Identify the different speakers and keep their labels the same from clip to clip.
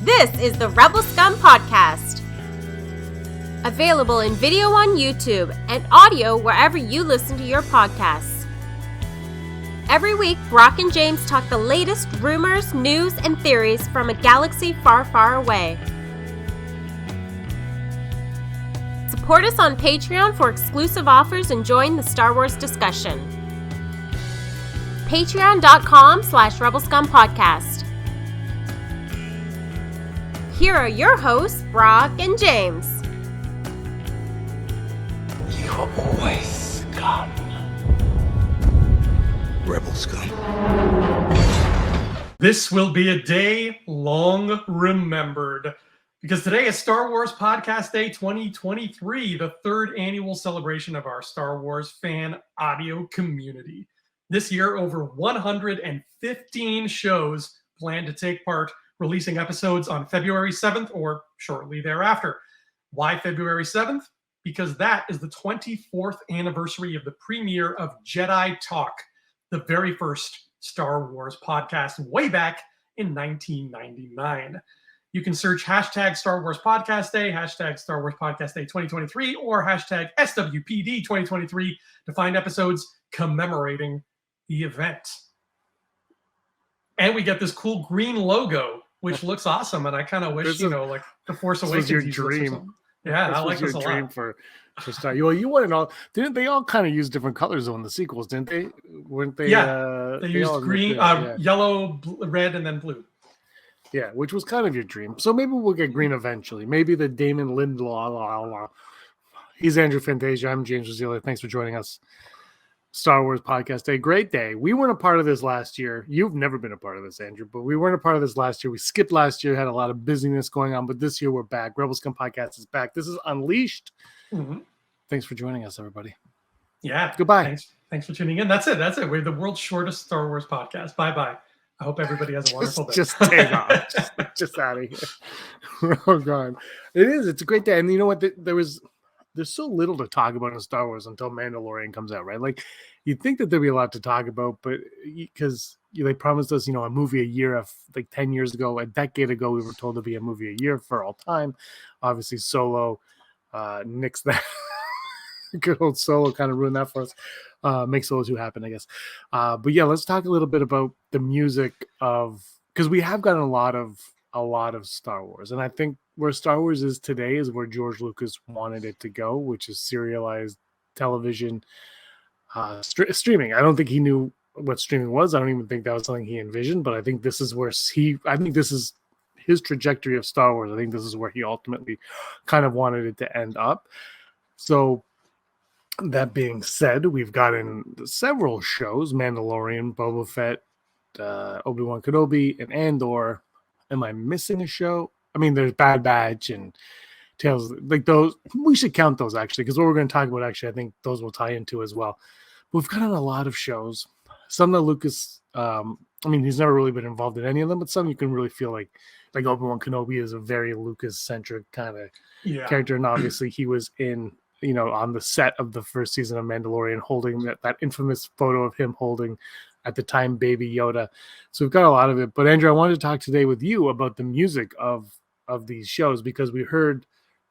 Speaker 1: This is the Rebel Scum Podcast. Available in video on YouTube and audio wherever you listen to your podcasts. Every week, Brock and James talk the latest rumors, news, and theories from a galaxy far, far away. Support us on Patreon for exclusive offers and join the Star Wars discussion. Patreon.com/RebelScumPodcast. Here are your hosts, Brock and James.
Speaker 2: You're always scum. Rebel scum.
Speaker 3: This will be a day long remembered because today is Star Wars Podcast Day 2023, the third annual celebration of our Star Wars fan audio community. This year, over 115 shows plan to take part, releasing episodes on February 7th or shortly thereafter. Why February 7th? Because that is the 24th anniversary of the premiere of Jedi Talk, the very first Star Wars podcast way back in 1999. You can search hashtag Star Wars Podcast Day, hashtag Star Wars Podcast Day 2023, or hashtag SWPD 2023 to find episodes commemorating the event. And we get this cool green logo, which looks awesome. And I kind of wish, like the Force Awakens.
Speaker 4: This was your dream.
Speaker 3: Yeah,
Speaker 4: this
Speaker 3: I like this a
Speaker 4: dream
Speaker 3: lot.
Speaker 4: for Star. Well, you wanted all. Didn't they all kind of use different colors though in the sequels? Didn't they? Weren't they?
Speaker 3: Yeah, they used green, yellow, red, and then blue.
Speaker 4: Yeah, which was kind of your dream. So maybe we'll get green eventually. Maybe the Damon Lindelof. He's Andrew Fantasia. I'm James Rosilla. Thanks for joining us. Star Wars Podcast Day. Great day. We weren't a part of this last year. You've never been a part of this, Andrew, but we weren't a part of this last year. We skipped last year, had a lot of busyness going on, but this year we're back. Rebel Scum Podcast is back. This is Unleashed. Mm-hmm. Thanks for joining us, everybody.
Speaker 3: Yeah.
Speaker 4: Goodbye.
Speaker 3: Thanks for tuning in. That's it. We're the world's shortest Star Wars podcast. Bye-bye. I hope everybody has a wonderful day.
Speaker 4: Just take off. just out of here. Oh, God. It is. It's a great day. And you know what? There's so little to talk about in Star Wars until Mandalorian comes out, right? Like, you'd think that there'd be a lot to talk about, but because they promised us, a movie a year of like 10 years ago, a decade ago, we were told to be a movie a year for all time. Obviously, Solo nixed that. Good old Solo kind of ruined that for us. Make Solo 2 happen, I guess. But yeah, let's talk a little bit about the music because we have gotten a lot of Star Wars, and I think where Star Wars is today is where George Lucas wanted it to go, which is serialized television, streaming. I don't think he knew what streaming was. I don't even think that was something he envisioned, but I think this is where I think this is his trajectory of Star Wars. I think this is where he ultimately kind of wanted it to end up. So that being said, we've gotten several shows: Mandalorian, Boba Fett, Obi-Wan Kenobi, and Andor. Am I missing a show? I mean, there's Bad Batch and Tales, like those. We should count those actually, because what we're going to talk about actually, I think those will tie into as well. We've gotten a lot of shows. Some that Lucas, he's never really been involved in any of them, but some you can really feel like Obi-Wan Kenobi is a very Lucas-centric kind of character, and obviously he was in, on the set of the first season of Mandalorian, holding that infamous photo of him holding, at the time, Baby Yoda. So we've got a lot of it. But Andrew, I wanted to talk today with you about the music of these shows, because we heard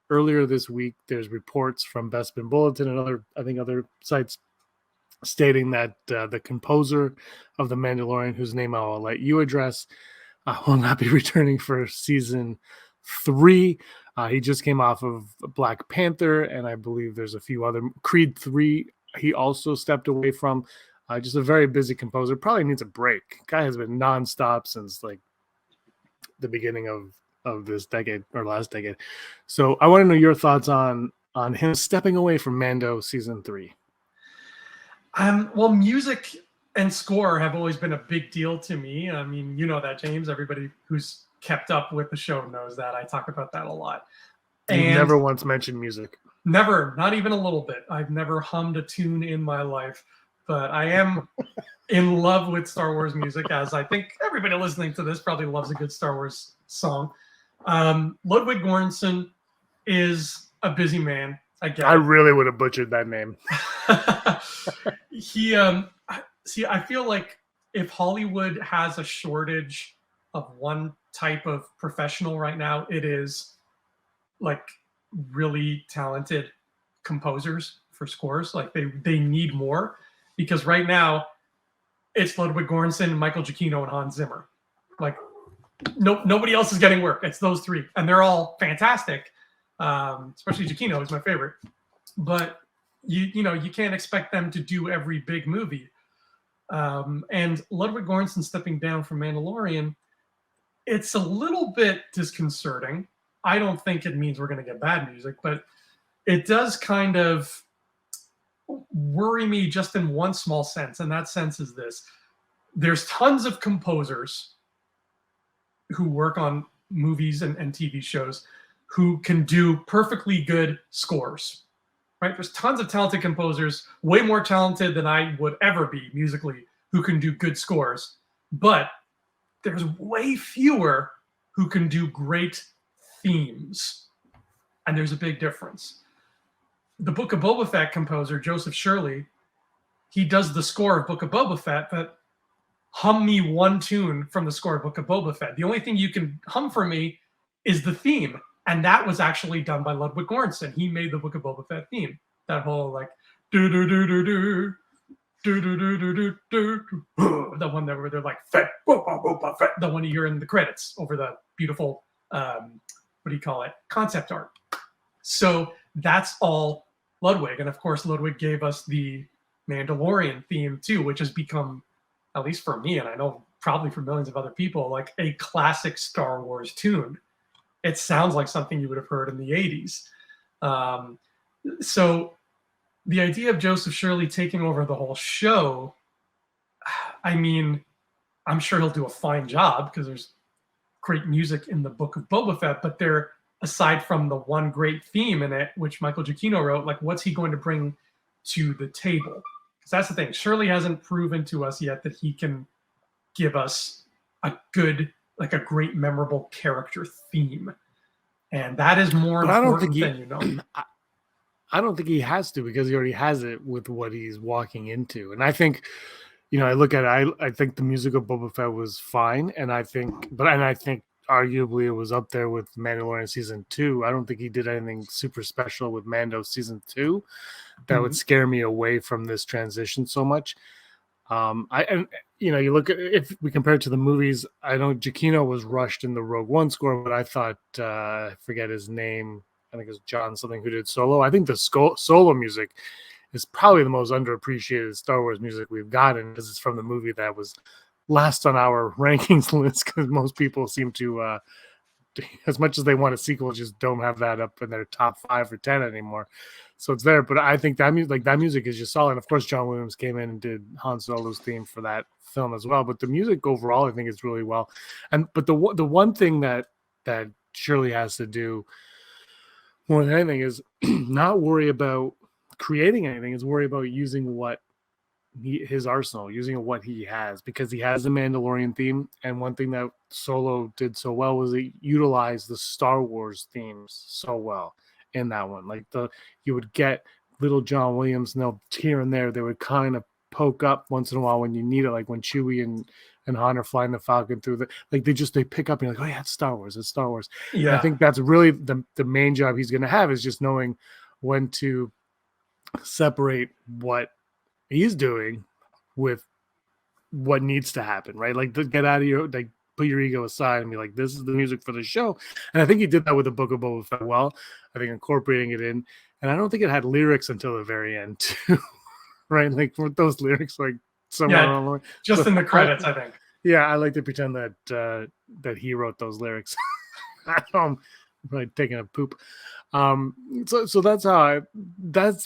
Speaker 4: earlier this week there's reports from Bespin Bulletin and other sites stating that the composer of The Mandalorian, whose name I will let you address, will not be returning for season 3. He just came off of Black Panther, and I believe there's a few other. Creed 3 he also stepped away from. Just a very busy composer. Probably needs a break. Guy has been nonstop since like the beginning of this decade or last decade. So I want to know your thoughts on him stepping away from Mando season 3.
Speaker 3: Well, music and score have always been a big deal to me. I mean, you know that, James. Everybody who's kept up with the show knows that. I talk about that a lot.
Speaker 4: You never once mentioned music.
Speaker 3: Never, not even a little bit. I've never hummed a tune in my life. But I am in love with Star Wars music, as I think everybody listening to this probably loves a good Star Wars song. Ludwig Göransson is a busy man.
Speaker 4: I really would have butchered that name.
Speaker 3: I feel like if Hollywood has a shortage of one type of professional right now, it is like really talented composers for scores. Like they need more, because right now it's Ludwig Göransson, Michael Giacchino, and Hans Zimmer. Like nobody else is getting work. It's those three, and they're all fantastic. Especially Giacchino is my favorite. But you can't expect them to do every big movie. And Ludwig Göransson stepping down from Mandalorian, it's a little bit disconcerting. I don't think it means we're going to get bad music, but it does kind of worry me just in one small sense. And that sense is this: there's tons of composers who work on movies and TV shows who can do perfectly good scores, right? There's tons of talented composers, way more talented than I would ever be musically, who can do good scores. But there's way fewer who can do great themes. And there's a big difference. The Book of Boba Fett composer, Joseph Shirley, he does the score of Book of Boba Fett, but hum me one tune from the score of Book of Boba Fett. The only thing you can hum for me is the theme. And that was actually done by Ludwig Göransson. He made the Book of Boba Fett theme. That whole like do do do do do do do do do do do, the one that where they're like Fett, Boba Boba Fett, the one you hear in the credits over the beautiful what do you call it, concept art. So that's all Ludwig, and of course Ludwig gave us the Mandalorian theme too, which has become, at least for me, and I know probably for millions of other people, like a classic Star Wars tune. It sounds like something you would have heard in the 80s. So the idea of Joseph Shirley taking over the whole show, I mean, I'm sure he'll do a fine job because there's great music in the Book of Boba Fett, but there, aside from the one great theme in it, which Michael Giacchino wrote, like what's he going to bring to the table? Because that's the thing. Shirley hasn't proven to us yet that he can give us a good, like a great memorable character theme. And that is more important than
Speaker 4: I don't think he has to, because he already has it with what he's walking into. And I think, I look at it, I think the music of Boba Fett was fine. And I think arguably it was up there with Mandalorian season 2. I don't think he did anything super special with Mando season 2 that would scare me away from this transition so much. You look at, if we compare it to the movies, I know Giacchino was rushed in the Rogue One score, but I thought, I forget his name, I think it was John something, who did Solo. I think the Solo music is probably the most underappreciated Star Wars music we've gotten, because it's from the movie that was last on our rankings list, because most people seem to, as much as they want a sequel, just don't have that up in their top 5 or 10 anymore. So it's there, but I think that music is just solid. And of course, John Williams came in and did Han Solo's theme for that film as well. But the music overall, I think, is really well. But the one thing that Shirley has to do more than anything is not worry about creating anything; is worry about using his arsenal, using what he has, because he has the Mandalorian theme. And one thing that Solo did so well was it utilized the Star Wars themes so well in that one. Like you would get little John Williams, and here and there they would kind of poke up once in a while when you need it, like when Chewie and Han are flying the Falcon through they pick up and you're like, oh yeah, it's Star Wars. Yeah. And I think that's really the main job he's going to have, is just knowing when to separate what he's doing with what needs to happen, right? Like, to get out of your, like, put your ego aside and be like, this is the music for the show. And I think he did that with the Book of Boba Fett well. I think incorporating it in, and I don't think it had lyrics until the very end too, right? Like, weren't those lyrics like somewhere along the way?
Speaker 3: Just in the credits, I think.
Speaker 4: Yeah, I like to pretend that that he wrote those lyrics. Like taking a poop. So that's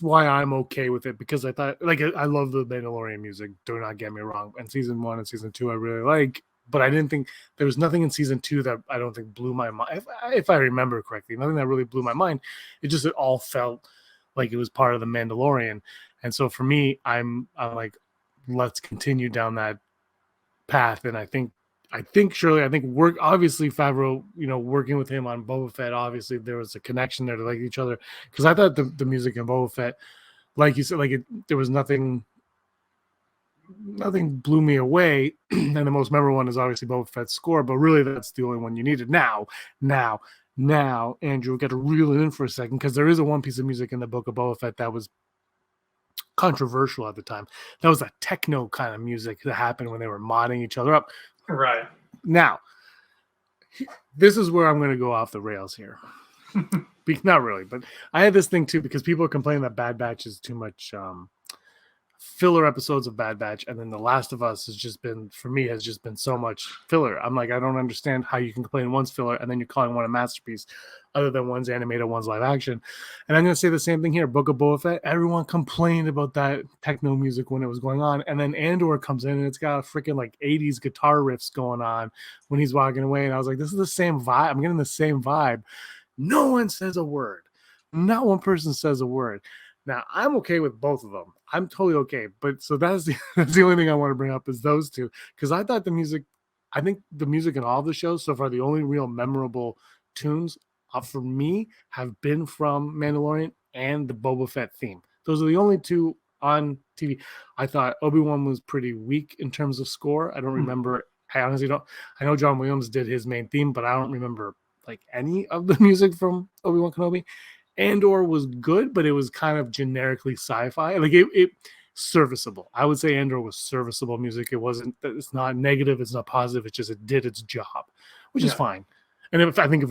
Speaker 4: why I'm okay with it, because I thought, like, I love the Mandalorian music, do not get me wrong, and season 1 and season 2 I really like, but I didn't think there was nothing in season 2 that I don't think blew my mind, if I remember correctly. Nothing that really blew my mind. It all felt like it was part of the Mandalorian. And so for me, I'm like, let's continue down that path. And I think Shirley, obviously Favreau, working with him on Boba Fett, obviously there was a connection there to like each other, because I thought the music in Boba Fett, like you said, like there was nothing, nothing blew me away. And the most memorable one is obviously Boba Fett's score, but really that's the only one you needed. Now, Andrew, got to reel it in for a second, because there is a one piece of music in the Book of Boba Fett that was controversial at the time. That was a techno kind of music that happened when they were modding each other up.
Speaker 3: Right.
Speaker 4: Now, this is where I'm going to go off the rails here. Not really, but I had this thing too, because people are complaining that Bad Batch is too much filler episodes of Bad Batch, and then The Last of Us has just been so much filler. I'm like, I don't understand how you can complain one's filler and then you're calling one a masterpiece, other than one's animated, one's live action. And I'm going to say the same thing here. Book of Boba Fett, everyone complained about that techno music when it was going on, and then Andor comes in and it's got a freaking like 80s guitar riffs going on when he's walking away, and I was like, this is the same vibe. I'm getting the same vibe. No one says a word. Not one person says a word. Now, I'm okay with both of them. I'm totally okay. But so that's the only thing I want to bring up is those two. Because I think the music in all the shows so far, the only real memorable tunes for me have been from Mandalorian and the Boba Fett theme. Those are the only two on TV. I thought Obi-Wan was pretty weak in terms of score. I don't remember. I honestly don't. I know John Williams did his main theme, but I don't remember like any of the music from Obi-Wan Kenobi. Andor was good, but it was kind of generically sci-fi. Like it serviceable. I would say Andor was serviceable music. It's not negative. It's not positive. It's just, it did its job, which is fine. And I think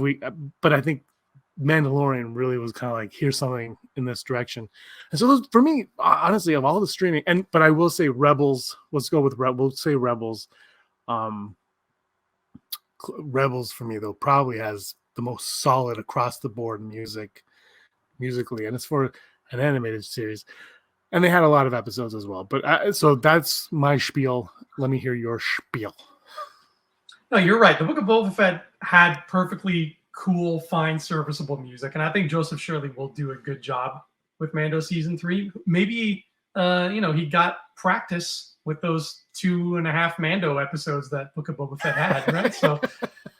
Speaker 4: Mandalorian really was kind of like, here's something in this direction. And so those, for me, honestly, of all the streaming, but I will say Rebels, let's go with Rebels. We'll say Rebels. Rebels for me though probably has the most solid across the board musically, and it's for an animated series, and they had a lot of episodes as well. But so that's my spiel. Let me hear your spiel.
Speaker 3: No, you're right. The Book of Boba Fett had perfectly cool, fine, serviceable music, and I think Joseph Shirley will do a good job with Mando season 3. Maybe he got practice with those 2.5 Mando episodes that Book of Boba Fett had, right? So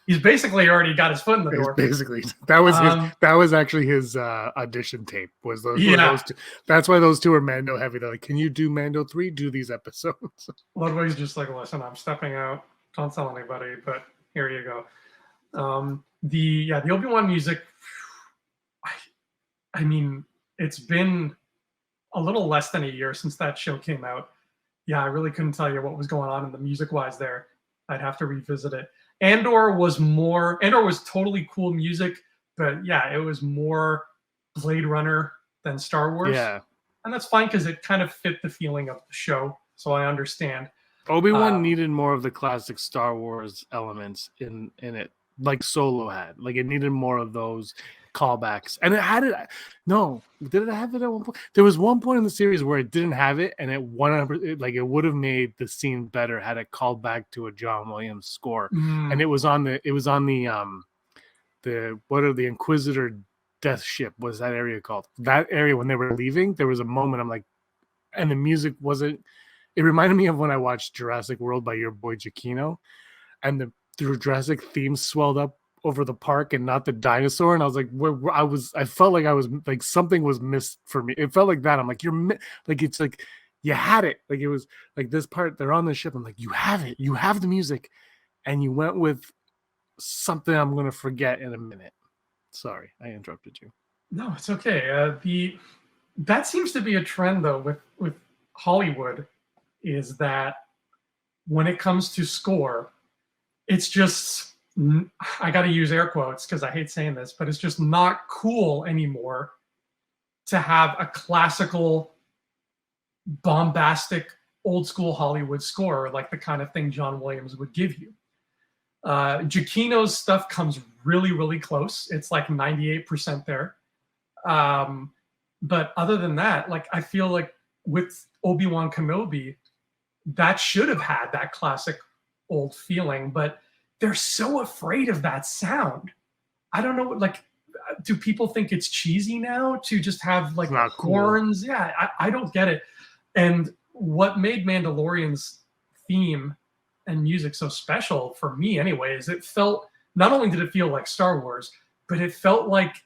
Speaker 3: he's basically already got his foot in the door.
Speaker 4: Basically, that was actually his audition tape. Was those two? That's why those two are Mando heavy. They're like, can you do Mando 3? Do these episodes?
Speaker 3: Ludwig's just like, listen, I'm stepping out. Don't tell anybody, but here you go. The Obi-Wan music. I mean, it's been a little less than a year since that show came out. Yeah, I really couldn't tell you what was going on in the music-wise there. I'd have to revisit it. Andor was totally cool music, but yeah, it was more Blade Runner than Star Wars.
Speaker 4: Yeah.
Speaker 3: And that's fine because it kind of fit the feeling of the show, so I understand.
Speaker 4: Obi-Wan needed more of the classic Star Wars elements in it, like Solo had. Like it needed more of those callbacks, and it had it. No, did it have it at one point? There was one point in the series where it didn't have it, and it would have made the scene better had it called back to a John Williams score. And it was on the Inquisitor death ship. What is that area called? That area when they were leaving, there was a moment I'm like, and the music wasn't. It reminded me of when I watched Jurassic World by your boy Giacchino, and the Jurassic theme swelled up over the park and not the dinosaur, and I was like, I felt like I was like something was missed for me. It felt like that. I'm like, it's like you had it, like it was like this part. They're on the ship. I'm like, you have it, you have the music, and you went with something I'm gonna forget in a minute. Sorry, I interrupted you.
Speaker 3: No, it's okay. That seems to be a trend though with Hollywood, is that when it comes to score, it's just, I got to use air quotes because I hate saying this, but it's just not cool anymore to have a classical, bombastic, old school Hollywood score like the kind of thing John Williams would give you. Giacchino's stuff comes really, really close. It's like 98% there. But other than that, like I feel like with Obi-Wan Kenobi, that should have had that classic old feeling, but they're so afraid of that sound. I don't know, like, do people think it's cheesy now to just have like horns? Cool. Yeah, I don't get it. And what made Mandalorian's theme and music so special for me anyway is it felt, not only did it feel like Star Wars, but it felt like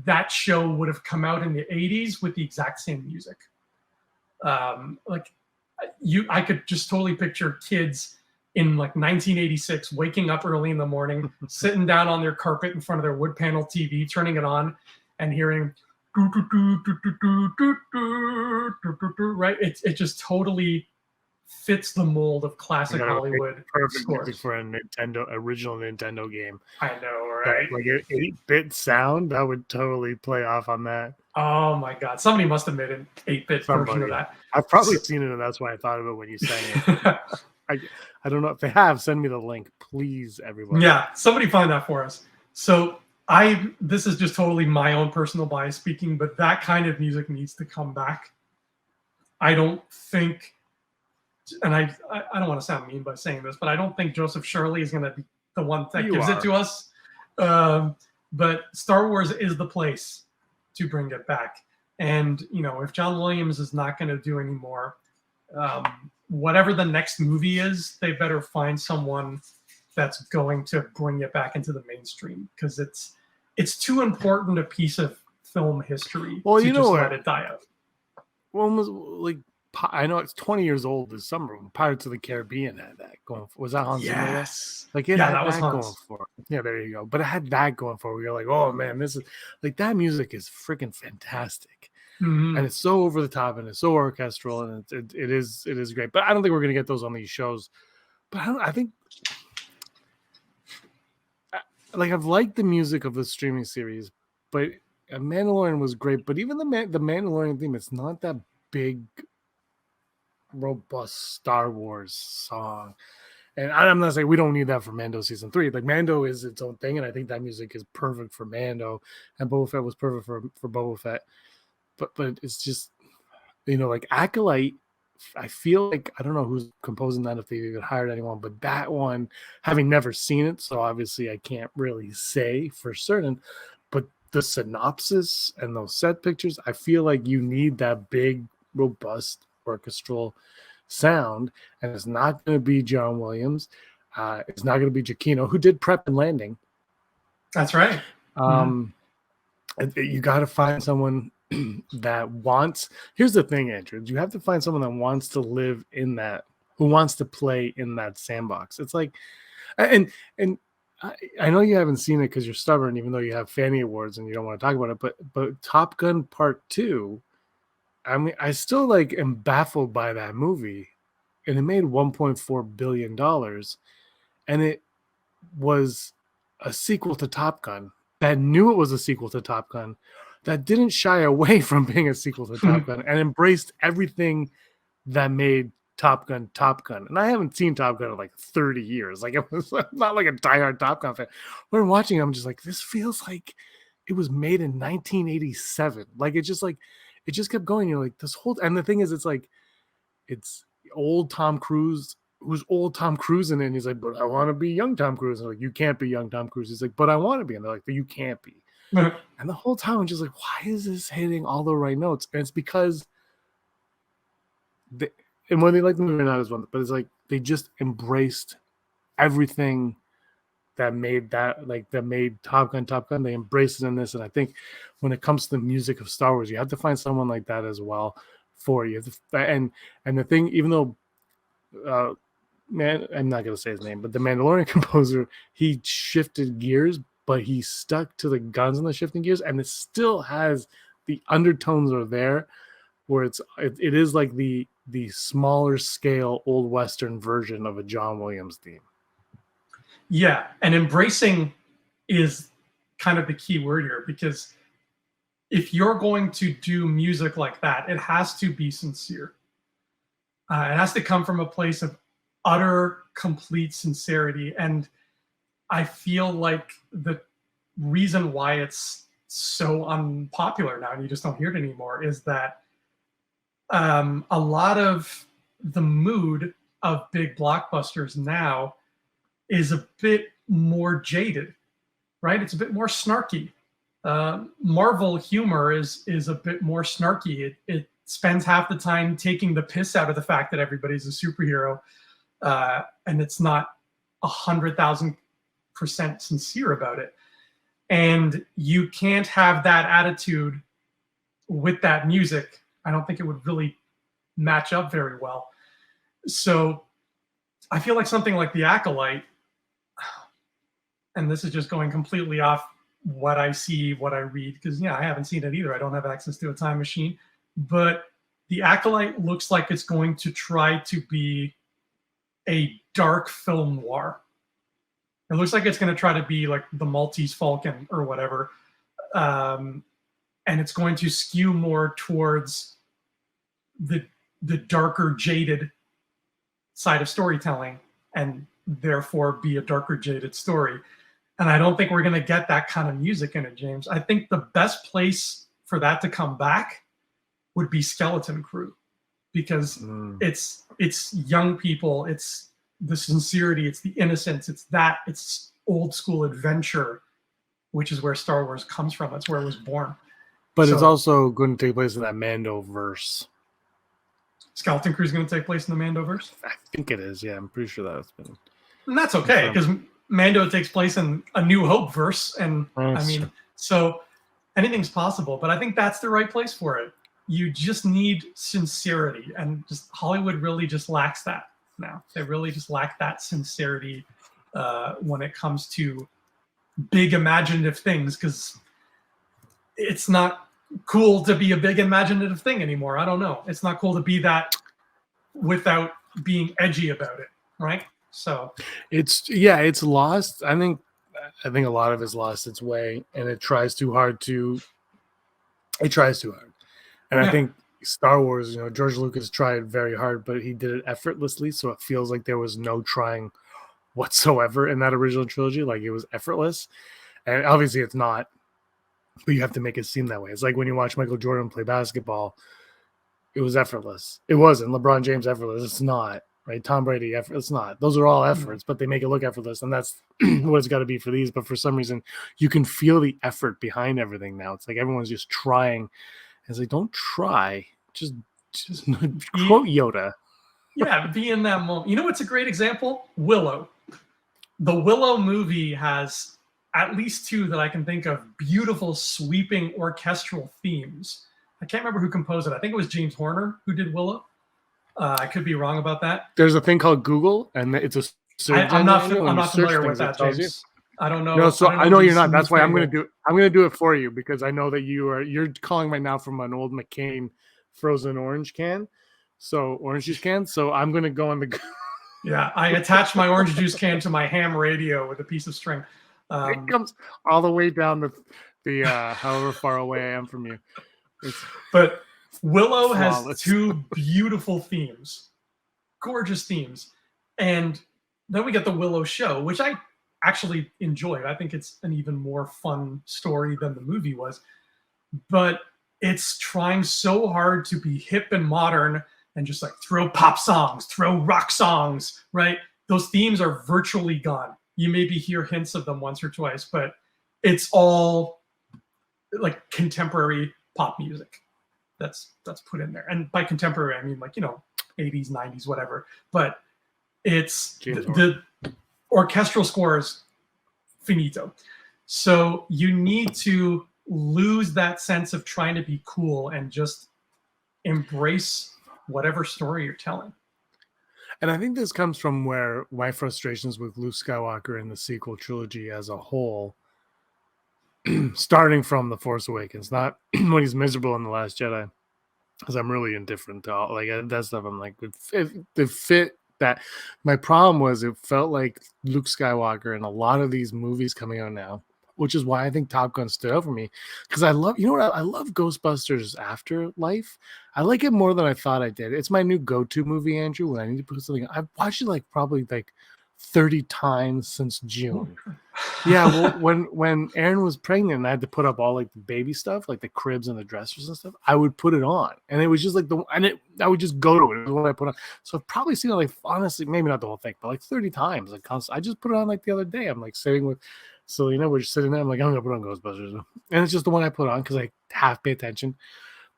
Speaker 3: that show would have come out in the 80s with the exact same music. Like I could just totally picture kids in like 1986 waking up early in the morning, sitting down on their carpet in front of their wood panel TV, turning it on, and hearing right. It just totally fits the mold of classic Hollywood
Speaker 4: Perfect music
Speaker 3: scores.
Speaker 4: for a original Nintendo game.
Speaker 3: I know, right?
Speaker 4: Like an 8-bit sound that would totally play off on that.
Speaker 3: Oh my God! Somebody must have made an 8-bit version of that.
Speaker 4: I've probably seen it, and that's why I thought of it when you sang it. I don't know if they have. Send me the link, please, everybody.
Speaker 3: Yeah, somebody find that for us. So this is just totally my own personal bias speaking, but that kind of music needs to come back. I don't think, and I don't want to sound mean by saying this, but I don't think Joseph Shirley is going to be the one that gives it to us. But Star Wars is the place to bring it back. And, if John Williams is not going to do anymore, whatever the next movie is, they better find someone that's going to bring it back into the mainstream, because it's too important a piece of film history to just let it die out.
Speaker 4: Well, like, I know it's 20 years old this summer. Pirates of the Caribbean had that going for. Was that Hans Zimmer?
Speaker 3: Yes.
Speaker 4: Like that was going for. Yeah, there you go. But it had that going for. You're like, oh man, this is like, that music is freaking fantastic, and it's so over the top, and it's so orchestral, and it is great. But I don't think we're gonna get those on these shows. But I think like, I've liked the music of the streaming series, but Mandalorian was great. But even the Mandalorian theme, it's not that big, robust Star Wars song. And I'm not saying we don't need that for Mando season 3. Like, Mando is its own thing, and I think that music is perfect for Mando, and Boba Fett was perfect for Boba Fett. But it's just, like Acolyte, I feel like, I don't know who's composing that, if they even hired anyone, but that one, having never seen it, so obviously I can't really say for certain, but the synopsis and those set pictures, I feel like you need that big, robust orchestral sound, and it's not going to be John Williams. It's not going to be Giacchino, who did Prep and Landing.
Speaker 3: That's right.
Speaker 4: You got to find someone that wants. Here's the thing, Andrew. You have to find someone that wants to live in that, who wants to play in that sandbox. It's like, and I know you haven't seen it because you're stubborn, even though you have Fanny Awards and you don't want to talk about it. But Top Gun Part 2, I mean, I still am baffled by that movie, and it made $1.4 billion, and it was a sequel to Top Gun that knew it was a sequel to Top Gun, that didn't shy away from being a sequel to Top Gun, and embraced everything that made Top Gun Top Gun. And I haven't seen Top Gun in like 30 years. Like, it was not like a diehard Top Gun fan. When I'm watching it, I'm just like, this feels like it was made in 1987. Like, it just kept going. You're like, this whole, and the thing is, it's old Tom Cruise, who's old Tom Cruise in it, and he's like, but I want to be young Tom Cruise. And like, you can't be young Tom Cruise. He's like, but I want to be. And they're like, but you can't be. And the whole time I'm just like, why is this hitting all the right notes? And it's because and whether they like the movie or not is one, but it's like they just embraced everything that made Top Gun. They embraced it in this. And I think when it comes to the music of Star Wars, you have to find someone like that as well for you. And the thing, even though I'm not gonna say his name, but the Mandalorian composer, he shifted gears, but he stuck to the guns on the shifting gears, and it still has the undertones are there, where it is like the smaller scale old Western version of a John Williams theme.
Speaker 3: Yeah, and embracing is kind of the key word here, because if you're going to do music like that, it has to be sincere. It has to come from a place of utter, complete sincerity. And I feel like the reason why it's so unpopular now, and you just don't hear it anymore, is that a lot of the mood of big blockbusters now is a bit more jaded, right? It's a bit more snarky. Marvel humor is a bit more snarky. It spends half the time taking the piss out of the fact that everybody's a superhero, and it's not 100,000% sincere about it. And you can't have that attitude with that music. I don't think it would really match up very well. So I feel like something like The Acolyte, and this is just going completely off what I see, what I read, because I haven't seen it either. I don't have access to a time machine. But The Acolyte looks like it's going to try to be a dark film noir. It looks like it's going to try to be like the Maltese Falcon or whatever. And it's going to skew more towards the darker, jaded side of storytelling, and therefore be a darker, jaded story. And I don't think we're going to get that kind of music in it, James. I think the best place for that to come back would be Skeleton Crew, because it's young people, it's the sincerity, it's the innocence, it's old school adventure, which is where Star Wars comes from. That's where it was born.
Speaker 4: But it's also going to take place in that Mando verse.
Speaker 3: Skeleton Crew is going to take place in the Mandoverse?
Speaker 4: I think it is. Yeah, I'm pretty sure that's been.
Speaker 3: And that's okay, because Mando takes place in a New Hope verse, and so anything's possible. But I think that's the right place for it. You just need sincerity, and just Hollywood really just lacks that now. They really just lack that sincerity when it comes to big imaginative things, because it's not cool to be a big imaginative thing anymore. I don't know. It's not cool to be that without being edgy about it, right? So
Speaker 4: it's lost. I think a lot of it's lost its way, and it tries too hard. And I think Star Wars, George Lucas tried very hard, but he did it effortlessly, so it feels like there was no trying whatsoever in that original trilogy. Like, it was effortless, and obviously it's not, but you have to make it seem that way. It's like when you watch Michael Jordan play basketball, it was effortless. It wasn't. LeBron James effortless. It's not. Right? Tom Brady, it's not. Those are all efforts, but they make it look effortless, and that's what it's got to be for these. But for some reason, you can feel the effort behind everything now. It's like everyone's just trying. It's like, don't try. Just quote Yoda.
Speaker 3: Yeah, be in that moment. You know what's a great example? Willow. The Willow movie has at least two that I can think of beautiful, sweeping orchestral themes. I can't remember who composed it. I think it was James Horner who did Willow. I could be wrong about that.
Speaker 4: There's a thing called Google, and it's a search
Speaker 3: I'm not familiar with that, James. I don't know.
Speaker 4: No, so I know you're not. That's why I'm going to do it. I'm going to do it for you, because I know that you're calling right now from an old McCain frozen orange can, so orange juice can. So I'm going to go on the.
Speaker 3: Yeah, I attach my orange juice can to my ham radio with a piece of string.
Speaker 4: It comes all the way down the however far away I am from you.
Speaker 3: But Willow
Speaker 4: flawless.
Speaker 3: has two beautiful themes, gorgeous themes, and then we get the Willow show, which I actually enjoyed. I think it's an even more fun story than the movie was, but it's trying so hard to be hip and modern and just like throw pop songs, throw rock songs, right? Those themes are virtually gone. You maybe hear hints of them once or twice, but it's all like contemporary pop music that's put in there. And by contemporary, I mean 80s, 90s, whatever. But it's the orchestral score is finito. So you need to lose that sense of trying to be cool and just embrace whatever story you're telling.
Speaker 4: And I think this comes from where my frustrations with Luke Skywalker and the sequel trilogy as a whole, starting from The Force Awakens, not when he's miserable in The Last Jedi, because I'm really indifferent to all that stuff. I'm like, it fit that. My problem was it felt like Luke Skywalker in a lot of these movies coming out now, which is why I think Top Gun stood out for me, because I love Ghostbusters Afterlife. I like it more than I thought I did. It's my new go-to movie, Andrew, when I need to put something. I've watched it probably 30 times since June. Yeah, well, when Erin was pregnant and I had to put up all the baby stuff, like the cribs and the dressers and stuff, I would put it on, and it was just I would just go to it. It was what I put on. So I've probably seen it honestly, maybe not the whole thing, but 30 times. I just put it on the other day. I'm sitting with Selena, we're just sitting there. I'm like, I'm gonna put on Ghostbusters, and it's just the one I put on because I half pay attention.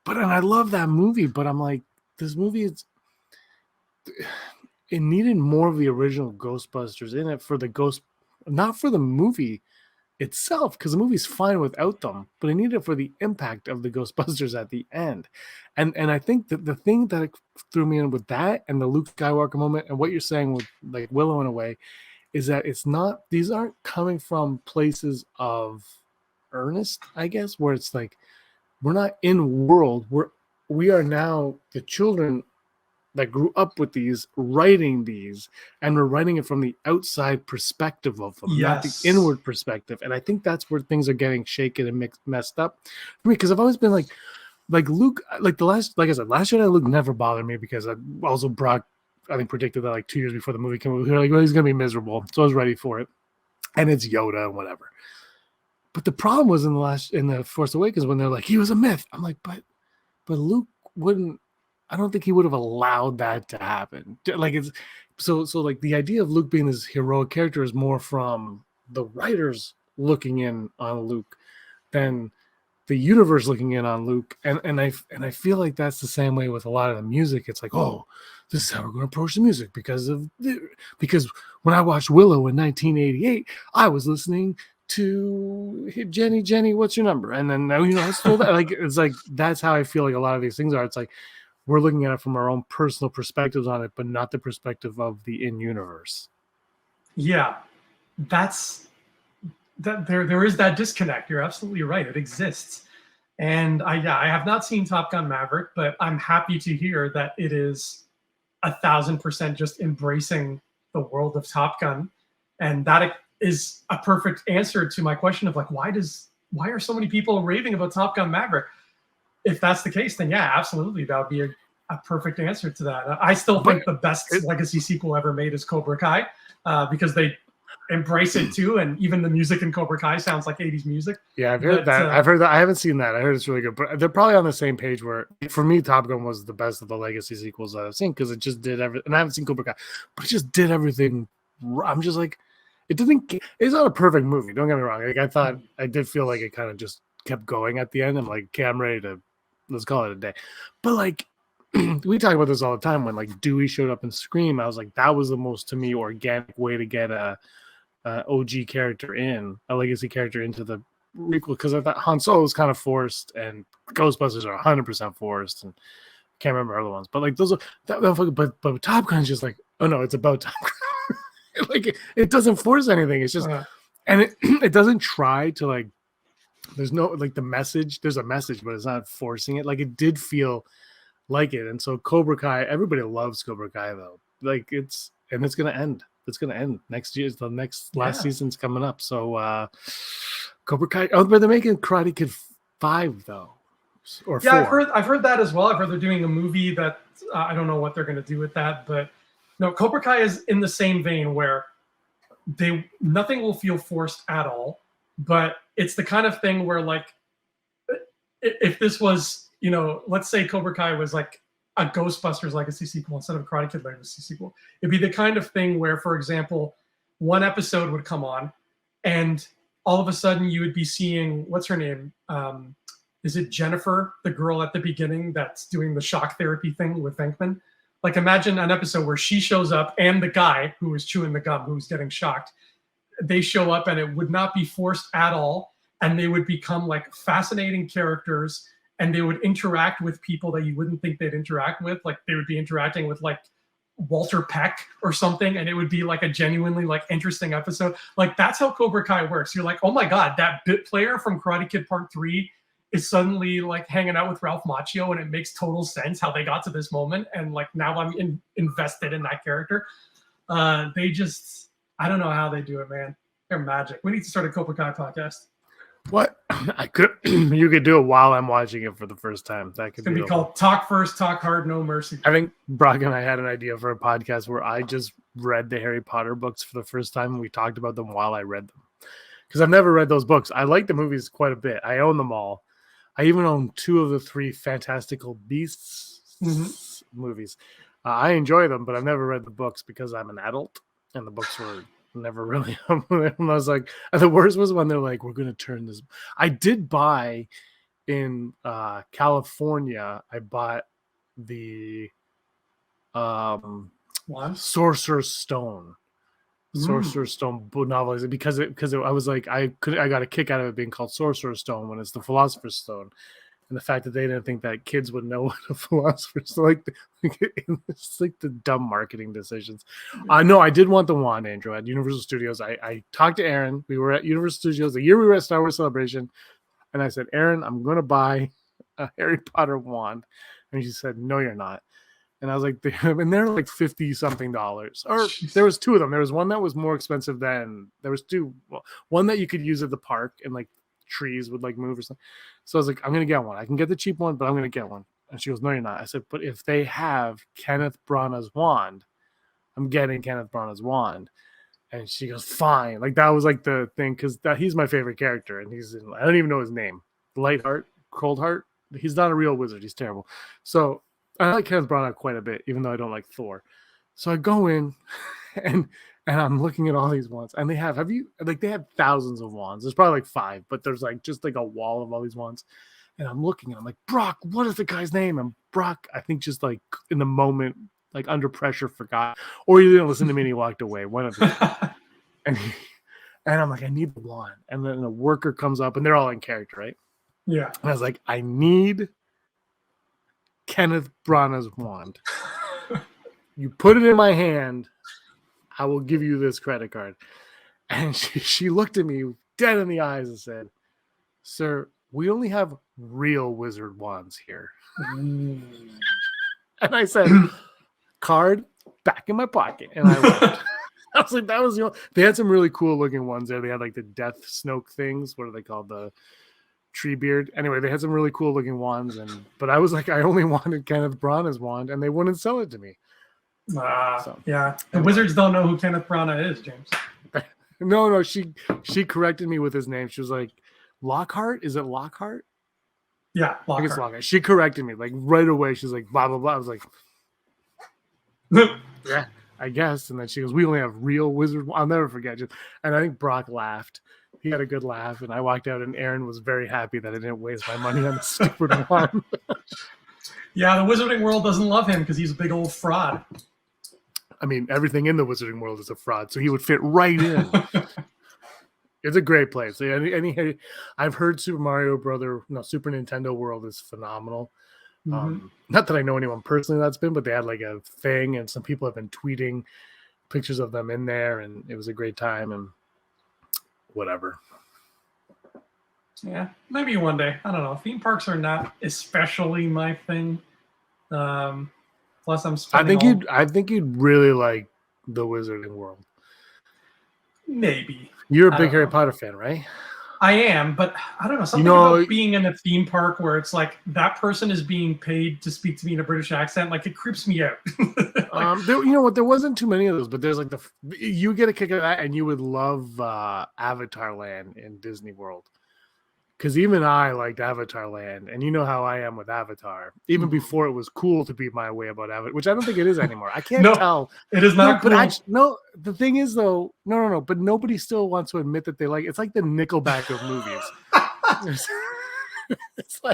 Speaker 4: But and I love that movie, but I'm like, this movie it needed more of the original Ghostbusters in it for the not for the movie itself, because the movie's fine without them, but I need it for the impact of the Ghostbusters at the end. And I think that the thing that threw me in with that and the Luke Skywalker moment and what you're saying with like Willow in a way is that it's not, these aren't coming from places of earnest, I guess, where it's like we're not in world, we are now the children that grew up with these writing these, and we're writing it from the outside perspective of them, not the inward perspective. And I think that's where things are getting shaken and messed up for me, because I've always been like Luke, like I said, last year Luke never bothered me, because I also Brock, I think, predicted that like 2 years before the movie came out. We were like, well, he's gonna be miserable, so I was ready for it. And it's Yoda and whatever. But the problem was in the Force Awakens when they're like, he was a myth. I'm like, but Luke wouldn't. I don't think he would have allowed that to happen. Like it's so like the idea of Luke being this heroic character is more from the writers looking in on Luke than the universe looking in on Luke. And I feel like that's the same way with a lot of the music. It's like, oh, this is how we're going to approach the music because when I watched Willow in 1988, I was listening to Jenny, what's your number? And then now it's that. Like it's like that's how I feel like a lot of these things are. It's like we're looking at it from our own personal perspectives on it, but not the perspective of the in-universe.
Speaker 3: Yeah, that's that. There is that disconnect. You're absolutely right. It exists, and I have not seen Top Gun Maverick, but I'm happy to hear that it is 1,000% just embracing the world of Top Gun, and that is a perfect answer to my question of like, why are so many people raving about Top Gun Maverick? If that's the case, then yeah, absolutely, that would be a perfect answer to that. I still think the best legacy sequel ever made is Cobra Kai, because they embrace it too, and even the music in Cobra Kai sounds like 80s music.
Speaker 4: Yeah, I've heard that. I've heard that. I haven't seen that. I heard it's really good, but they're probably on the same page where, for me, Top Gun was the best of the legacy sequels that I've seen, because it just did everything. And I haven't seen Cobra Kai, but it just did everything. I'm just like, it's not a perfect movie. Don't get me wrong. Like I did feel like it kind of just kept going at the end. I'm like, okay, I'm ready to, let's call it a day. But like, we talk about this all the time. When like Dewey showed up in Scream, I was like, that was the most, to me, organic way to get a OG character a legacy character into the prequel, because I thought Han Solo was kind of forced, and Ghostbusters are 100% forced, and can't remember other ones. But like those are but Top Gun's just like, oh no, it's about Top Gun. Like it doesn't force anything. It's just and it doesn't try to like. There's no like the message. There's a message, but it's not forcing it. Like it did feel like it. And so Cobra Kai, everybody loves Cobra Kai though. Like it's gonna end. It's gonna end next year. The last season's coming up. So Cobra Kai. Oh, but they're making Karate Kid 5 though, or 4.
Speaker 3: I've heard that as well. I've heard they're doing a movie that I don't know what they're gonna do with that, but no, Cobra Kai is in the same vein where nothing will feel forced at all, but it's the kind of thing where like if this was, let's say Cobra Kai was like a Ghostbusters legacy sequel instead of a Karate Kid legacy sequel, it'd be the kind of thing where, for example, one episode would come on and all of a sudden you would be seeing, what's her name? Is it Jennifer, the girl at the beginning that's doing the shock therapy thing with Venkman? Like imagine an episode where she shows up and the guy who was chewing the gum, who's getting shocked, they show up and it would not be forced at all. And they would become like fascinating characters, and they would interact with people that you wouldn't think they'd interact with. Like they would be interacting with like Walter Peck or something, and it would be like a genuinely like interesting episode. Like that's how Cobra Kai works. You're like, oh my God, that bit player from Karate Kid Part 3 is suddenly like hanging out with Ralph Macchio, and it makes total sense how they got to this moment. And like now I'm invested in that character. I don't know how they do it, man. They're magic. We need to start a Cobra Kai podcast.
Speaker 4: What you could do it while I'm watching it for the first time. That could
Speaker 3: be called Talk First, Talk Hard, No Mercy.
Speaker 4: I think Brock and I had an idea for a podcast where I just read the Harry Potter books for the first time, and we talked about them while I read them, because I've never read those books. I like the movies quite a bit. I own them all. I even own 2 of the 3 Fantastical Beasts movies. I enjoy them, but I've never read the books because I'm an adult, and the books were never really. And I was like, the worst was when they're like, we're going to turn this. I did buy in California. I bought the Sorcerer's Stone Sorcerer's Stone novel because I was like I got a kick out of it being called Sorcerer's Stone when it's the Philosopher's Stone, and the fact that they didn't think that kids would know what a Philosopher's Stone it's like the dumb marketing decisions. No, I did want the wand, Andrew, at Universal Studios. I talked to Aaron. We were at Universal Studios the year we were at Star Wars Celebration, and I said, Aaron, I'm gonna buy a Harry Potter wand, and she said, no, you're not. And I was like, and they're like $50 something. Or there was two of them. There was one that was more expensive than there was two. Well, one that you could use at the park and like trees would like move or something. So I was like, I'm gonna get one. I can get the cheap one, but I'm gonna get one. And she goes, no, you're not. I said, but if they have Kenneth Branagh's wand, I'm getting Kenneth Branagh's wand. And she goes, fine. Like that was like the thing because he's my favorite character, and he's I don't even know his name. Lightheart, Coldheart. He's not a real wizard. He's terrible. So I like Kenneth Branagh quite a bit, even though I don't like Thor. So I go in and I'm looking at all these wands, and they have thousands of wands. There's probably like 5, but there's like just like a wall of all these wands. And I'm looking and I'm like, Brock, what is the guy's name? And Brock, I think just like in the moment, like under pressure, forgot, or he didn't listen to me and he walked away. One of them. and I'm like, I need the wand. And then the worker comes up, and they're all in character, right?
Speaker 3: Yeah.
Speaker 4: And I was like, I need Kenneth Branagh's wand. You put it in my hand, I will give you this credit card. And she looked at me dead in the eyes and said, sir, we only have real wizard wands here. And I said, card back in my pocket. And I left. I was like, that was they had some really cool looking ones there. They had like the death snoke things. What are they called? The tree beard. Anyway, they had some really cool looking wands, but I was like, I only wanted Kenneth Branagh's wand, and they wouldn't sell it to me.
Speaker 3: Yeah, the wizards don't know who Kenneth Branagh is, James.
Speaker 4: No, she corrected me with his name. She was like, Lockhart? Is it Lockhart?
Speaker 3: Yeah, Lockhart.
Speaker 4: I think it's Lockhart. She corrected me like right away. She's like, blah blah blah. I was like, yeah, I guess. And then she goes, we only have real wizard. I'll never forget. And I think Brock laughed. He had a good laugh, and I walked out, and Aaron was very happy that I didn't waste my money on the stupid one.
Speaker 3: Yeah, the wizarding world doesn't love him because he's a big old fraud.
Speaker 4: I mean, everything in the wizarding world is a fraud, so he would fit right in. It's a great place. I've heard Super Nintendo World is phenomenal.
Speaker 3: Mm-hmm.
Speaker 4: Not that I know anyone personally that's been, but they had like a thing, and some people have been tweeting pictures of them in there, and it was a great time. And whatever.
Speaker 3: Yeah, maybe one day. I don't know. Theme parks are not especially my thing. Plus, I'm spending.
Speaker 4: I think you'd really like the Wizarding World.
Speaker 3: Maybe.
Speaker 4: You're a big Harry Potter fan, right?
Speaker 3: I am, but I don't know. Something about being in a theme park where it's like that person is being paid to speak to me in a British accent, like it creeps me out.
Speaker 4: You know what? There wasn't too many of those, but there's like you get a kick out of that, and you would love Avatar Land in Disney World. Because even I liked Avatar Land, and you know how I am with Avatar. Even before it was cool to be my way about Avatar, which I don't think it is anymore. I can't tell.
Speaker 3: It is not cool.
Speaker 4: But the thing is, though, no. But nobody still wants to admit that they like. It's like the Nickelback of movies. It's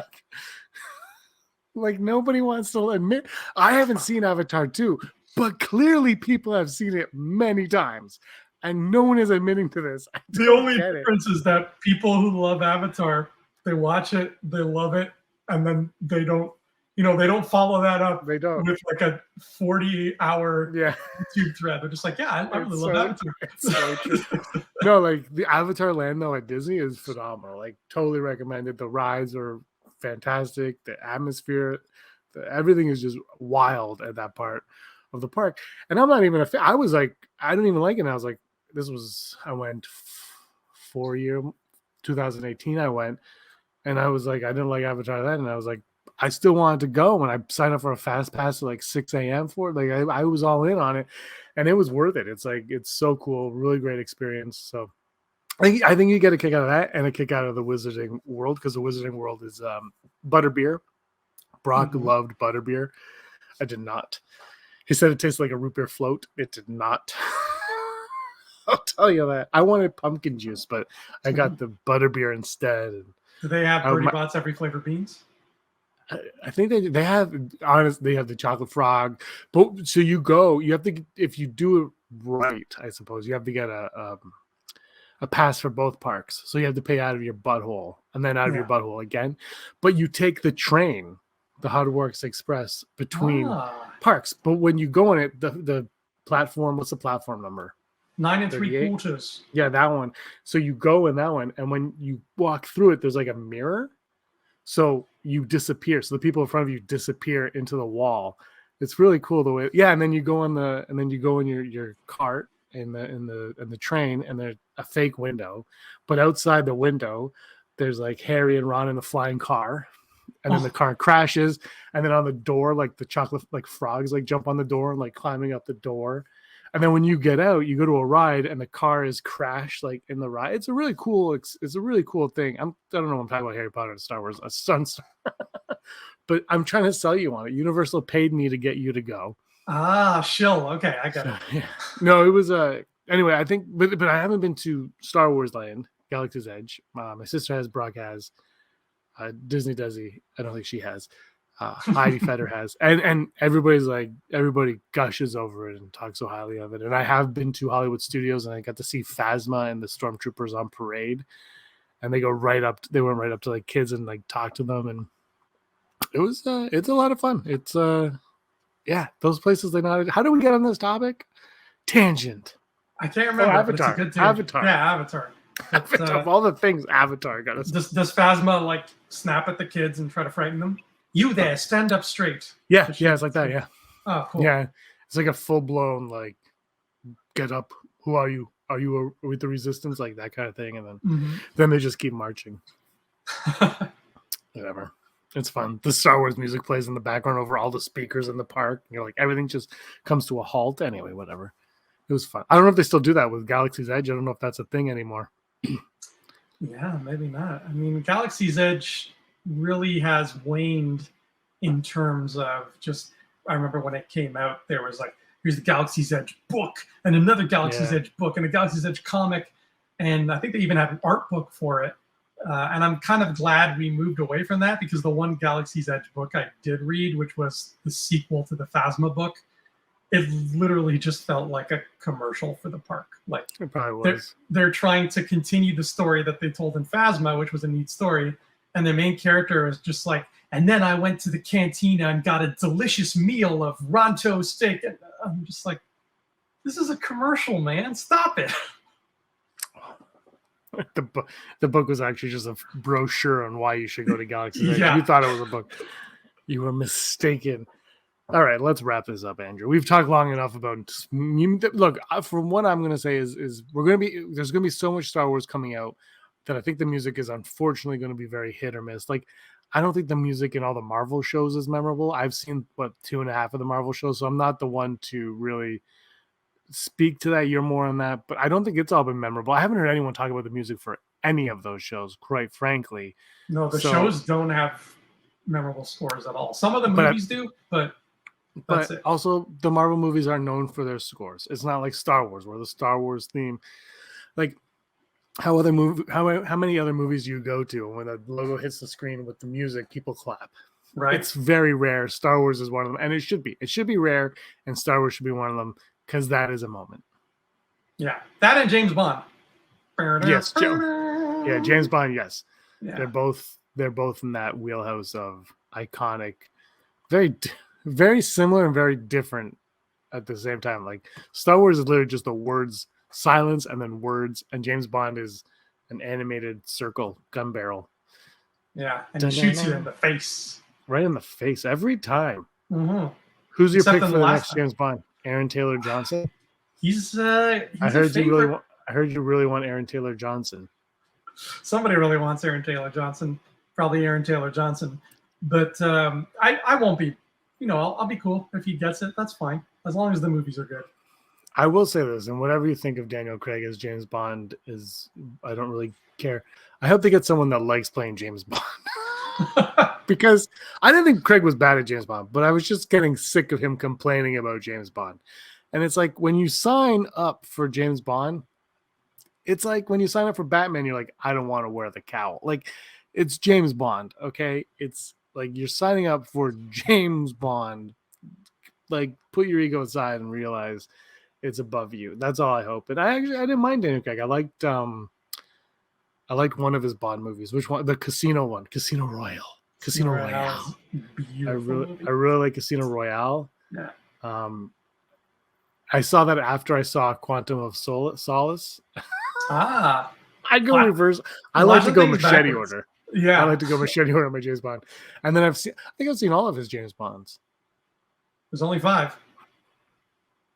Speaker 4: like nobody wants to admit. I haven't seen Avatar 2, but clearly people have seen it many times. And no one is admitting to this.
Speaker 3: The only difference is that people who love Avatar, they watch it, they love it, and then they don't follow that up with like a 40-hour YouTube thread. They're just like, yeah, I really love Avatar.
Speaker 4: It's so true. No, like the Avatar Land though at Disney is phenomenal. Like totally recommended. The rides are fantastic. The atmosphere, everything is just wild at that part of the park. And I'm not even a fan. I was like, I didn't even like it. And I was like, I went 2018 I went, and I was like, I didn't like Avatar then, and I was like, I still wanted to go, and I signed up for a fast pass at like 6 a.m. for it. Like I was all in on it, and it was worth it. It's like, it's so cool, really great experience. So I think you get a kick out of that and a kick out of the Wizarding World, because the Wizarding World is butterbeer. Brock loved butterbeer. I did not. He said it tasted like a root beer float. It did not. I'll tell you that. I wanted pumpkin juice, but I got the butterbeer instead.
Speaker 3: Do they have Birdie Bots every flavor beans?
Speaker 4: I think they have they have the chocolate frog, but so you have to, if you do it right, I suppose you have to get a pass for both parks. So you have to pay out of your butthole and then out of your butthole again. But you take the train, the How It Works Express, between parks. But when you go on it, the platform, what's the platform number?
Speaker 3: 9
Speaker 4: 38?
Speaker 3: 3/4.
Speaker 4: Yeah, that one. So you go in that one, and when you walk through it, there's like a mirror. So you disappear. So the people in front of you disappear into the wall. It's really cool the way. Yeah, and then you go in your cart in the train, and there's a fake window, but outside the window, there's like Harry and Ron in a flying car, and then the car crashes, and then on the door, like the chocolate like frogs like jump on the door and like climbing up the door. And then when you get out, you go to a ride, and the car is crashed like in the ride. It's a really cool. It's a really cool thing. I don't know. I'm talking about Harry Potter and Star Wars, but I'm trying to sell you on it. Universal paid me to get you to go.
Speaker 3: Shill. Okay, I got it.
Speaker 4: Yeah. No, it was anyway. I think, but I haven't been to Star Wars Land, Galaxy's Edge. My sister has, Brock has, Disney Desi. I don't think she has. Heidi Feder has, and everybody gushes over it and talks so highly of it. And I have been to Hollywood Studios, and I got to see Phasma and the Stormtroopers on parade, and they went right up to like kids and like talk to them, and it was it's a lot of fun. It's yeah, those places they know. How do we get on this topic? Tangent.
Speaker 3: I can't remember.
Speaker 4: Avatar.
Speaker 3: But it's a good
Speaker 4: Avatar.
Speaker 3: Yeah, Avatar.
Speaker 4: Of all the things, Avatar got us.
Speaker 3: Does Phasma like snap at the kids and try to frighten them? You there, stand up straight.
Speaker 4: Yeah, it's like that. Yeah.
Speaker 3: Oh, cool.
Speaker 4: Yeah, it's like a full blown like, get up. Who are you? Are you with the resistance? Like that kind of thing, and then they just keep marching. Whatever. It's fun. The Star Wars music plays in the background over all the speakers in the park. You're like, everything just comes to a halt. Anyway, whatever. It was fun. I don't know if they still do that with Galaxy's Edge. I don't know if that's a thing anymore.
Speaker 3: Yeah, maybe not. I mean, Galaxy's Edge really has waned in terms of just, I remember when it came out, there was like, here's the Galaxy's Edge book and another Galaxy's Edge book and a Galaxy's Edge comic. And I think they even had an art book for it. And I'm kind of glad we moved away from that, because the one Galaxy's Edge book I did read, which was the sequel to the Phasma book, it literally just felt like a commercial for the park. Like,
Speaker 4: it probably was.
Speaker 3: They're trying to continue the story that they told in Phasma, which was a neat story. And the main character is just like, and then I went to the cantina and got a delicious meal of Ronto steak. And I'm just like, this is a commercial, man. Stop it.
Speaker 4: The book was actually just a brochure on why you should go to Galaxy Edge.
Speaker 3: Yeah.
Speaker 4: You thought it was a book. You were mistaken. All right, let's wrap this up, Andrew. We've talked long enough about. Look, from what I'm going to say is there's going to be so much Star Wars coming out that I think the music is unfortunately going to be very hit or miss. Like, I don't think the music in all the Marvel shows is memorable. I've seen 2.5 of the Marvel shows, so I'm not the one to really speak to that. You're more on that, but I don't think it's all been memorable. I haven't heard anyone talk about the music for any of those shows, quite frankly.
Speaker 3: No, the shows don't have memorable scores at all. Some of the movies do, but that's it.
Speaker 4: Also, the Marvel movies are known for their scores. It's not like Star Wars, where the Star Wars theme, like how many other movies do you go to, and when the logo hits the screen with the music, people clap.
Speaker 3: Right.
Speaker 4: It's very rare. Star Wars is one of them, and it should be. It should be rare, and Star Wars should be one of them, because that is a moment.
Speaker 3: Yeah, that and James Bond.
Speaker 4: Yes, yeah, James Bond. Yes,
Speaker 3: yeah.
Speaker 4: They're both in that wheelhouse of iconic, very similar and very different at the same time. Like, Star Wars is literally just the words, silence, and then words, and James Bond is an animated circle gun barrel.
Speaker 3: Yeah, and he shoots you in the face.
Speaker 4: Right in the face every time.
Speaker 3: Mm-hmm.
Speaker 4: Who's your pick for the next James Bond? Aaron Taylor Johnson.
Speaker 3: He's
Speaker 4: I heard you really want Aaron Taylor Johnson.
Speaker 3: Somebody really wants Aaron Taylor Johnson. Probably Aaron Taylor Johnson. But I won't be. I'll be cool if he gets it. That's fine, as long as the movies are good.
Speaker 4: I will say this, and whatever you think of Daniel Craig as James Bond I don't really care. I hope they get someone that likes playing James Bond. Because I didn't think Craig was bad at James Bond, but I was just getting sick of him complaining about James Bond. And it's like, when you sign up for James Bond, it's like when you sign up for Batman, you're like, I don't want to wear the cowl. Like, it's James Bond, okay? It's Like, you're signing up for James Bond. Like, put your ego aside and realize it's above you. That's all I hope. And I didn't mind Daniel Craig. I liked one of his Bond movies. Which one? The Casino one. Casino Royale. Casino Royale. I really like Casino Royale.
Speaker 3: Yeah.
Speaker 4: I saw that after I saw Quantum of Solace.
Speaker 3: Ah.
Speaker 4: I go reverse. I like to go machete order. Yeah. I like to go machete order on my James Bond. And then I think I've seen all of his James Bonds.
Speaker 3: There's only 5.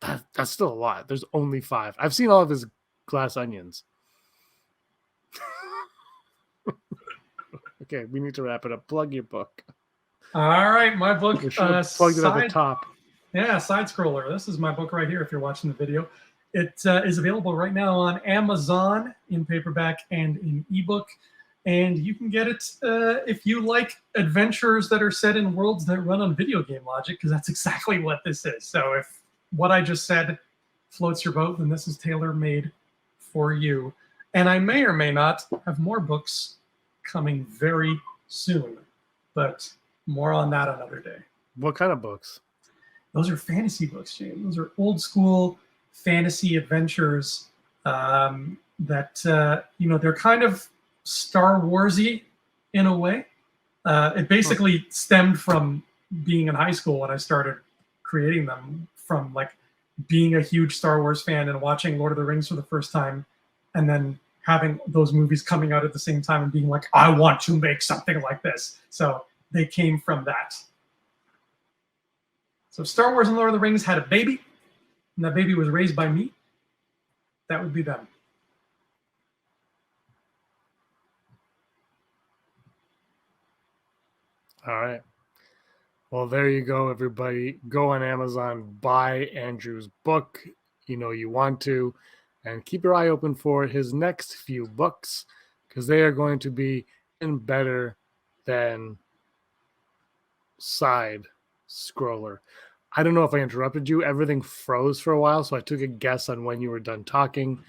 Speaker 4: That's still a lot. There's only 5. I've seen all of his Glass Onions. Okay, we need to wrap it up. Plug your book.
Speaker 3: All right, my book.
Speaker 4: Plugged it at the top.
Speaker 3: Yeah, Side Scroller. This is my book right here if you're watching the video. It is available right now on Amazon in paperback and in ebook. And you can get it if you like adventures that are set in worlds that run on video game logic, because that's exactly what this is. So if what I just said floats your boat, then this is tailor-made for you. And I may or may not have more books coming very soon, but more on that another day.
Speaker 4: What kind of books?
Speaker 3: Those are fantasy books, James. Those are old school fantasy adventures that, they're kind of Star Warsy in a way. It basically stemmed from being in high school when I started creating them, from like being a huge Star Wars fan and watching Lord of the Rings for the first time, and then having those movies coming out at the same time and being like, I want to make something like this. So they came from that. So if Star Wars and Lord of the Rings had a baby, and that baby was raised by me, that would be them.
Speaker 4: All right. Well, there you go, everybody. Go on Amazon, buy Andrew's book. You know you want to. And keep your eye open for his next few books, because they are going to be even better than Side Scroller. I don't know if I interrupted you. Everything froze for a while, so I took a guess on when you were done talking.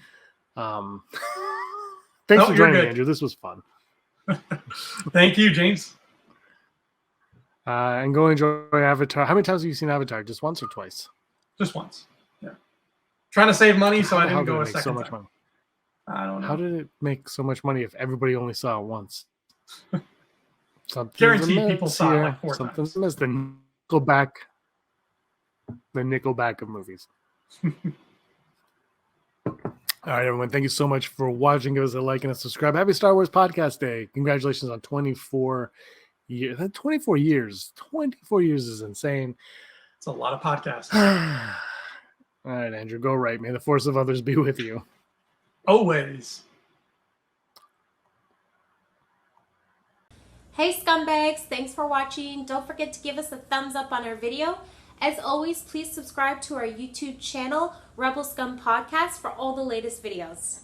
Speaker 4: Thanks for joining me, Andrew. This was fun.
Speaker 3: Thank you, James.
Speaker 4: And go enjoy Avatar. How many times have you seen Avatar? Just once or twice?
Speaker 3: Just once. Yeah. Trying to save money, so I didn't go a second
Speaker 4: so much
Speaker 3: time.
Speaker 4: Money?
Speaker 3: I don't know.
Speaker 4: How did it make so much money if everybody only saw it once?
Speaker 3: Guaranteed people saw it like 4 times.
Speaker 4: Something's missed. The Nickelback of movies. All right, everyone. Thank you so much for watching. Give us a like and a subscribe. Happy Star Wars Podcast Day. Congratulations on 24 years. 24 years. 24 years is insane.
Speaker 3: It's a lot of podcasts.
Speaker 4: All right, Andrew, go right. May the force of others be with you.
Speaker 3: Always.
Speaker 1: Hey scumbags, thanks for watching. Don't forget to give us a thumbs up on our video. As always, please subscribe to our YouTube channel, Rebel Scum Podcast, for all the latest videos.